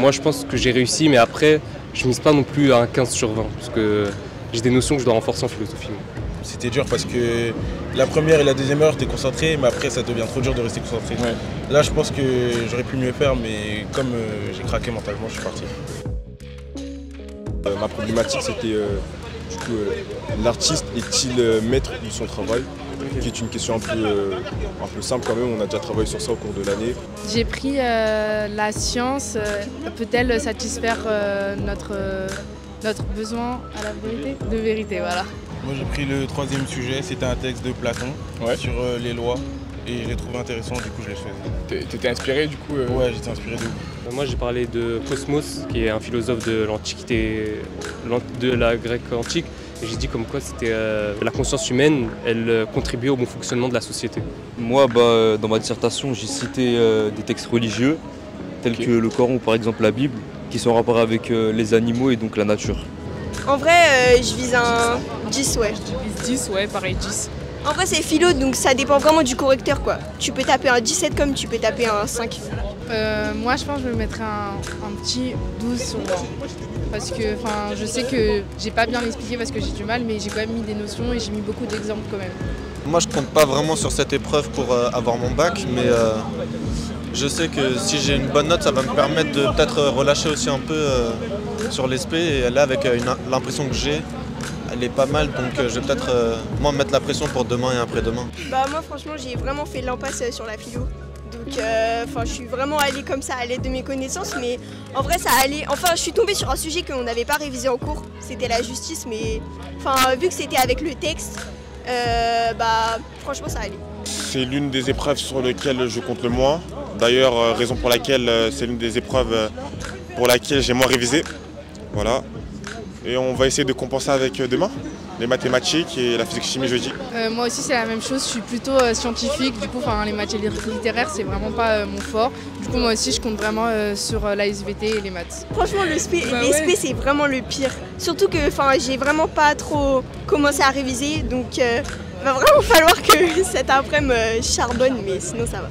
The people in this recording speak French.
moi je pense que j'ai réussi, mais après je mise pas non plus à un 15 sur 20 parce que j'ai des notions que je dois renforcer en philosophie. C'était dur parce que la première et la deuxième heure, j'étais concentré, mais après ça devient trop dur de rester concentré. Ouais. Là, je pense que j'aurais pu mieux faire, mais comme j'ai craqué mentalement, je suis parti. Ma problématique, c'était l'artiste est-il maître de son travail, qui est une question un peu simple quand même, on a déjà travaillé sur ça au cours de l'année. J'ai pris la science, peut-elle satisfaire notre besoin à la vérité, de vérité, voilà. Moi j'ai pris le troisième sujet, c'était un texte de Platon sur les lois et je l'ai trouvé intéressant, du coup je l'ai choisi. T'étais inspiré du coup Ouais, j'étais inspiré de ouf. Moi j'ai parlé de Cosmos, qui est un philosophe de l'Antiquité, de la Grèce antique, et j'ai dit comme quoi c'était la conscience humaine, elle contribuait au bon fonctionnement de la société. Moi, dans ma dissertation, j'ai cité des textes religieux, tels que le Coran ou par exemple la Bible, qui sont en rapport avec les animaux et donc la nature. En vrai, je vise un 10, ouais. Je vise 10, ouais, pareil, 10. En vrai, c'est philo, donc ça dépend vraiment du correcteur, quoi. Tu peux taper un 17 comme tu peux taper un 5. Moi, je pense que je me mettrais un petit 12 sur 20. Parce que je sais que j'ai pas bien expliqué parce que j'ai du mal, mais j'ai quand même mis des notions et j'ai mis beaucoup d'exemples quand même. Moi, je compte pas vraiment sur cette épreuve pour avoir mon bac, mais je sais que si j'ai une bonne note, ça va me permettre de peut-être relâcher aussi un peu sur l'ESP. Et là, avec l'impression que j'ai, elle est pas mal, donc je vais peut-être moi mettre la pression pour demain et après-demain. Moi, franchement, j'ai vraiment fait l'impasse sur la philo. Donc, je suis vraiment allée comme ça à l'aide de mes connaissances, mais en vrai, ça allait. Enfin, je suis tombée sur un sujet qu'on n'avait pas révisé en cours, c'était la justice, mais vu que c'était avec le texte, franchement, ça allait. C'est l'une des épreuves sur lesquelles je compte le moins. D'ailleurs, raison pour laquelle c'est l'une des épreuves pour laquelle j'ai moins révisé. Voilà. Et on va essayer de compenser avec demain, les mathématiques et la physique-chimie jeudi. Moi aussi c'est la même chose, je suis plutôt scientifique, du coup les matières littéraires c'est vraiment pas mon fort. Du coup moi aussi je compte vraiment sur la SVT et les maths. Franchement le SP c'est vraiment le pire. Surtout que j'ai vraiment pas trop commencé à réviser, donc va vraiment falloir que cet après-midi charbonne, mais sinon ça va.